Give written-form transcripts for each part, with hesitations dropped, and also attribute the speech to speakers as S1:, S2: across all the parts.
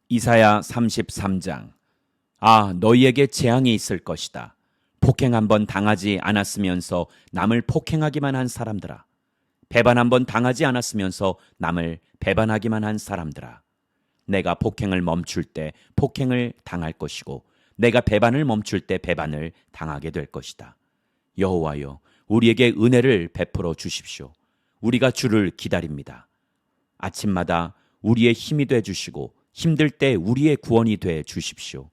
S1: 이사야 33장. 너희에게 재앙이 있을 것이다. 폭행 한번 당하지 않았으면서 남을 폭행하기만 한 사람들아. 배반 한번 당하지 않았으면서 남을 배반하기만 한 사람들아. 내가 폭행을 멈출 때 폭행을 당할 것이고 내가 배반을 멈출 때 배반을 당하게 될 것이다. 여호와여, 우리에게 은혜를 베풀어 주십시오. 우리가 주를 기다립니다. 아침마다 우리의 힘이 돼 주시고 힘들 때 우리의 구원이 돼 주십시오.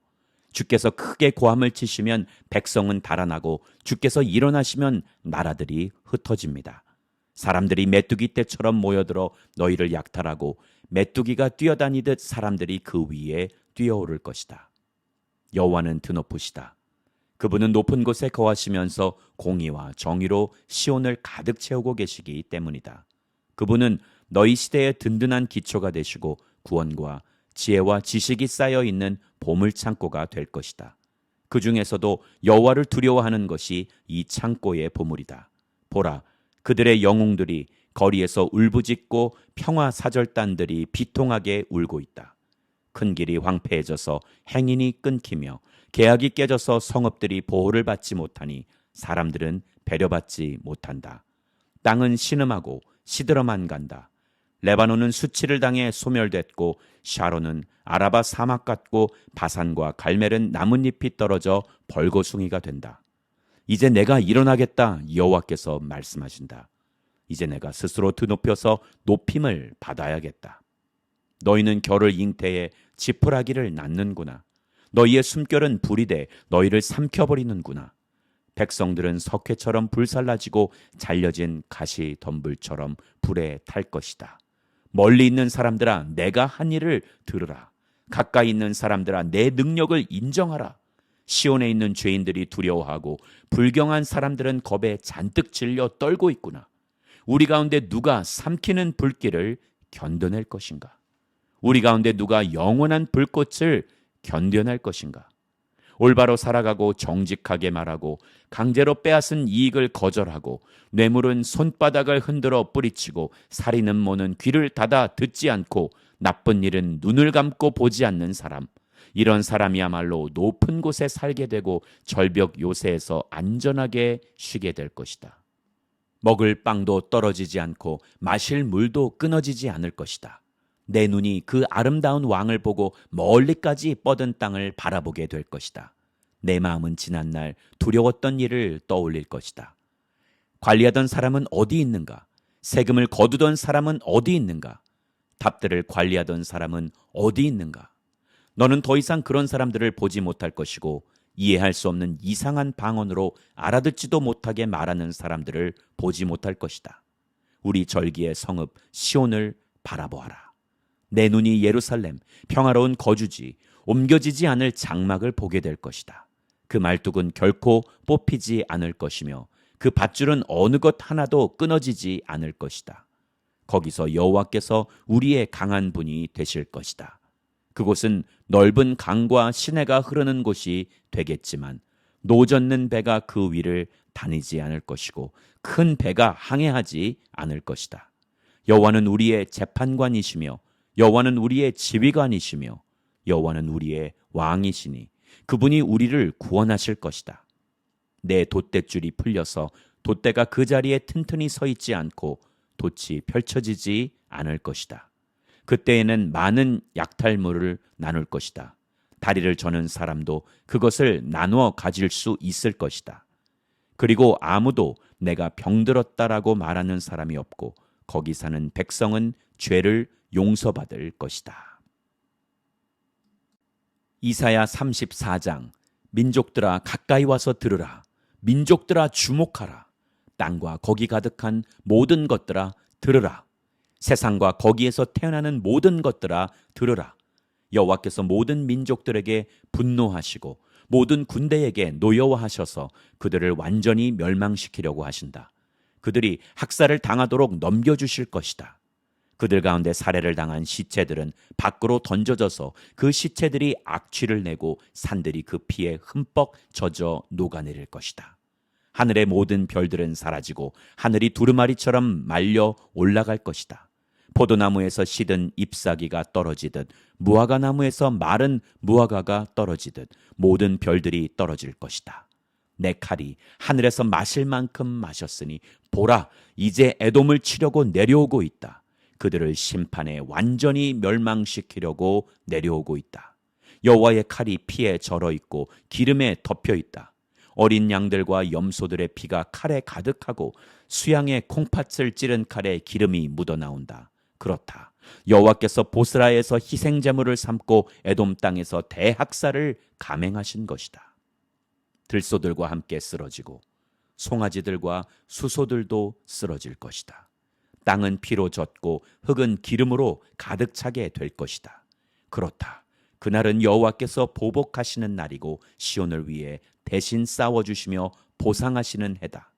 S1: 주께서 크게 고함을 치시면 백성은 달아나고 주께서 일어나시면 나라들이 흩어집니다. 사람들이 메뚜기 떼처럼 모여들어 너희를 약탈하고 메뚜기가 뛰어다니듯 사람들이 그 위에 뛰어오를 것이다. 여호와는 드높으시다. 그분은 높은 곳에 거하시면서 공의와 정의로 시온을 가득 채우고 계시기 때문이다. 그분은 너희 시대의 든든한 기초가 되시고 구원과 지혜와 지식이 쌓여 있는 보물 창고가 될 것이다. 그 중에서도 여호와를 두려워하는 것이 이 창고의 보물이다. 보라, 그들의 영웅들이 거리에서 울부짖고 평화 사절단들이 비통하게 울고 있다. 큰 길이 황폐해져서 행인이 끊기며 계약이 깨져서 성읍들이 보호를 받지 못하니 사람들은 배려받지 못한다. 땅은 신음하고 시들어만 간다. 레바논은 수치를 당해 소멸됐고 샤론은 아라바 사막 같고 바산과 갈멜은 나뭇잎이 떨어져 벌거숭이가 된다. 이제 내가 일어나겠다, 여호와께서 말씀하신다. 이제 내가 스스로 드높여서 높임을 받아야겠다. 너희는 겨를 잉태해 지푸라기를 낳는구나. 너희의 숨결은 불이 돼 너희를 삼켜버리는구나. 백성들은 석회처럼 불살라지고 잘려진 가시 덤불처럼 불에 탈 것이다. 멀리 있는 사람들아, 내가 한 일을 들으라. 가까이 있는 사람들아, 내 능력을 인정하라. 시온에 있는 죄인들이 두려워하고 불경한 사람들은 겁에 잔뜩 질려 떨고 있구나. 우리 가운데 누가 삼키는 불길을 견뎌낼 것인가? 우리 가운데 누가 영원한 불꽃을 견뎌낼 것인가? 올바로 살아가고 정직하게 말하고 강제로 빼앗은 이익을 거절하고 뇌물은 손바닥을 흔들어 뿌리치고 살인은 모는 귀를 닫아 듣지 않고 나쁜 일은 눈을 감고 보지 않는 사람. 이런 사람이야말로 높은 곳에 살게 되고 절벽 요새에서 안전하게 쉬게 될 것이다. 먹을 빵도 떨어지지 않고 마실 물도 끊어지지 않을 것이다. 내 눈이 그 아름다운 왕을 보고 멀리까지 뻗은 땅을 바라보게 될 것이다. 내 마음은 지난날 두려웠던 일을 떠올릴 것이다. 관리하던 사람은 어디 있는가? 세금을 거두던 사람은 어디 있는가? 답들을 관리하던 사람은 어디 있는가? 너는 더 이상 그런 사람들을 보지 못할 것이고 이해할 수 없는 이상한 방언으로 알아듣지도 못하게 말하는 사람들을 보지 못할 것이다. 우리 절기의 성읍 시온을 바라보아라. 내 눈이 예루살렘 평화로운 거주지 옮겨지지 않을 장막을 보게 될 것이다. 그 말뚝은 결코 뽑히지 않을 것이며 그 밧줄은 어느 것 하나도 끊어지지 않을 것이다. 거기서 여호와께서 우리의 강한 분이 되실 것이다. 그곳은 넓은 강과 시내가 흐르는 곳이 되겠지만 노젓는 배가 그 위를 다니지 않을 것이고 큰 배가 항해하지 않을 것이다. 여호와는 우리의 재판관이시며 여호와는 우리의 지휘관이시며 여호와는 우리의 왕이시니 그분이 우리를 구원하실 것이다. 내 돛대줄이 풀려서 돛대가 그 자리에 튼튼히 서 있지 않고 돛이 펼쳐지지 않을 것이다. 그때에는 많은 약탈물을 나눌 것이다. 다리를 저는 사람도 그것을 나누어 가질 수 있을 것이다. 그리고 아무도 내가 병들었다라고 말하는 사람이 없고 거기 사는 백성은 죄를 용서받을 것이다. 이사야 34장. 민족들아 가까이 와서 들으라. 민족들아 주목하라. 땅과 거기 가득한 모든 것들아 들으라. 세상과 거기에서 태어나는 모든 것들아 들으라. 여호와께서 모든 민족들에게 분노하시고 모든 군대에게 노여워하셔서 그들을 완전히 멸망시키려고 하신다. 그들이 학살을 당하도록 넘겨주실 것이다. 그들 가운데 살해를 당한 시체들은 밖으로 던져져서 그 시체들이 악취를 내고 산들이 그 피에 흠뻑 젖어 녹아내릴 것이다. 하늘의 모든 별들은 사라지고 하늘이 두루마리처럼 말려 올라갈 것이다. 포도나무에서 시든 잎사귀가 떨어지듯 무화과 나무에서 마른 무화과가 떨어지듯 모든 별들이 떨어질 것이다. 내 칼이 하늘에서 마실 만큼 마셨으니 보라, 이제 에돔을 치려고 내려오고 있다. 그들을 심판에 완전히 멸망시키려고 내려오고 있다. 여호와의 칼이 피에 절어 있고 기름에 덮여 있다. 어린 양들과 염소들의 피가 칼에 가득하고 수양의 콩팥을 찌른 칼에 기름이 묻어나온다. 그렇다. 여호와께서 보스라에서 희생제물을 삼고 에돔 땅에서 대학살을 감행하신 것이다. 들소들과 함께 쓰러지고 송아지들과 수소들도 쓰러질 것이다. 땅은 피로 젖고 흙은 기름으로 가득 차게 될 것이다. 그렇다. 그날은 여호와께서 보복하시는 날이고 시온을 위해 대신 싸워주시며 보상하시는 해다.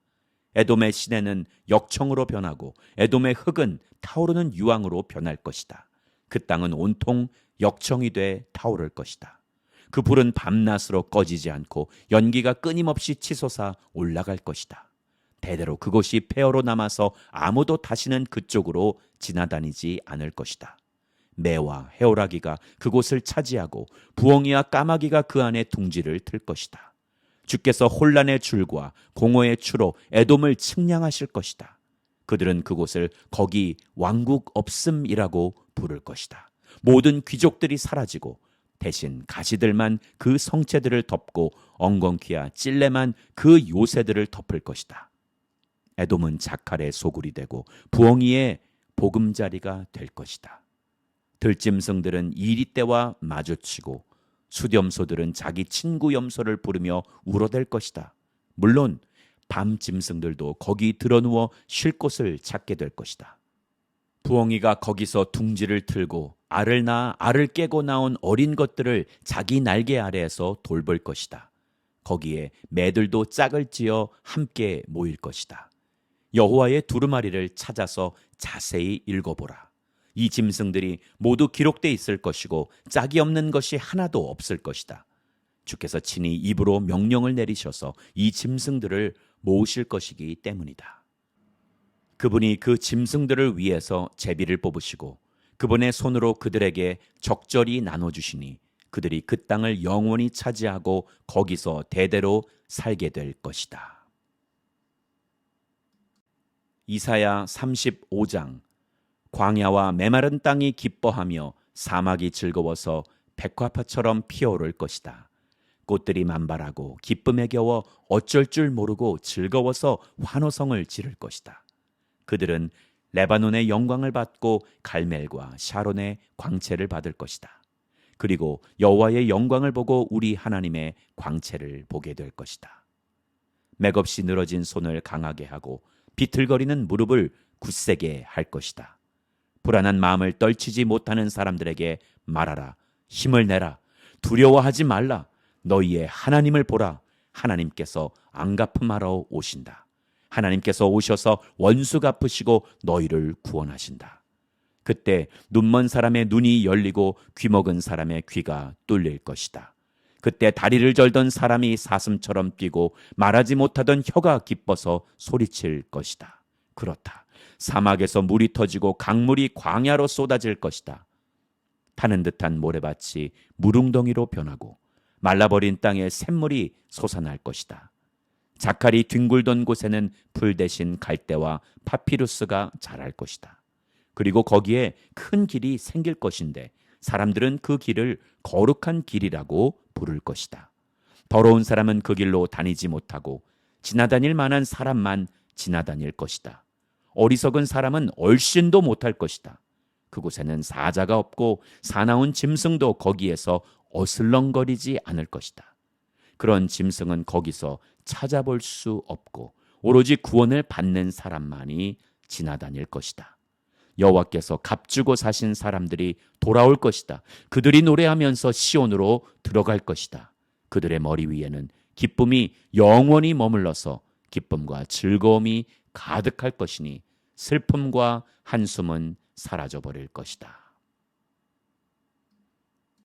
S1: 에돔의 시내는 역청으로 변하고 에돔의 흙은 타오르는 유황으로 변할 것이다. 그 땅은 온통 역청이 돼 타오를 것이다. 그 불은 밤낮으로 꺼지지 않고 연기가 끊임없이 치솟아 올라갈 것이다. 대대로 그곳이 폐허로 남아서 아무도 다시는 그쪽으로 지나다니지 않을 것이다. 매와 해오라기가 그곳을 차지하고 부엉이와 까마귀가 그 안에 둥지를 틀 것이다. 주께서 혼란의 줄과 공허의 추로 에돔을 측량하실 것이다. 그들은 그곳을 거기 왕국 없음이라고 부를 것이다. 모든 귀족들이 사라지고 대신 가시들만 그 성체들을 덮고 엉겅퀴와 찔레만 그 요새들을 덮을 것이다. 에돔은 자칼의 소굴이 되고 부엉이의 보금자리가 될 것이다. 들짐승들은 이리떼와 마주치고 수렴소들은 자기 친구 염소를 부르며 울어댈 것이다. 물론 밤 짐승들도 거기 드러누워 쉴 곳을 찾게 될 것이다. 부엉이가 거기서 둥지를 틀고 알을 낳아 알을 깨고 나온 어린 것들을 자기 날개 아래에서 돌볼 것이다. 거기에 매들도 짝을 지어 함께 모일 것이다. 여호와의 두루마리를 찾아서 자세히 읽어보라. 이 짐승들이 모두 기록돼 있을 것이고 짝이 없는 것이 하나도 없을 것이다. 주께서 친히 입으로 명령을 내리셔서 이 짐승들을 모으실 것이기 때문이다. 그분이 그 짐승들을 위해서 제비를 뽑으시고 그분의 손으로 그들에게 적절히 나눠주시니 그들이 그 땅을 영원히 차지하고 거기서 대대로 살게 될 것이다. 이사야 35장. 광야와 메마른 땅이 기뻐하며 사막이 즐거워서 백화파처럼 피어오를 것이다. 꽃들이 만발하고 기쁨에 겨워 어쩔 줄 모르고 즐거워서 환호성을 지를 것이다. 그들은 레바논의 영광을 받고 갈멜과 샤론의 광채를 받을 것이다. 그리고 여호와의 영광을 보고 우리 하나님의 광채를 보게 될 것이다. 맥없이 늘어진 손을 강하게 하고 비틀거리는 무릎을 굳세게 할 것이다. 불안한 마음을 떨치지 못하는 사람들에게 말하라. 힘을 내라. 두려워하지 말라. 너희의 하나님을 보라. 하나님께서 앙갚음하러 오신다. 하나님께서 오셔서 원수 갚으시고 너희를 구원하신다. 그때 눈먼 사람의 눈이 열리고 귀먹은 사람의 귀가 뚫릴 것이다. 그때 다리를 절던 사람이 사슴처럼 뛰고 말하지 못하던 혀가 기뻐서 소리칠 것이다. 그렇다. 사막에서 물이 터지고 강물이 광야로 쏟아질 것이다. 타는 듯한 모래밭이 무릉덩이로 변하고 말라버린 땅에 샘물이 솟아날 것이다. 자칼이 뒹굴던 곳에는 풀 대신 갈대와 파피루스가 자랄 것이다. 그리고 거기에 큰 길이 생길 것인데 사람들은 그 길을 거룩한 길이라고 부를 것이다. 더러운 사람은 그 길로 다니지 못하고 지나다닐 만한 사람만 지나다닐 것이다. 어리석은 사람은 얼씬도 못할 것이다. 그곳에는 사자가 없고 사나운 짐승도 거기에서 어슬렁거리지 않을 것이다. 그런 짐승은 거기서 찾아볼 수 없고 오로지 구원을 받는 사람만이 지나다닐 것이다. 여호와께서 값주고 사신 사람들이 돌아올 것이다. 그들이 노래하면서 시온으로 들어갈 것이다. 그들의 머리 위에는 기쁨이 영원히 머물러서 기쁨과 즐거움이 가득할 것이니 슬픔과 한숨은 사라져버릴 것이다.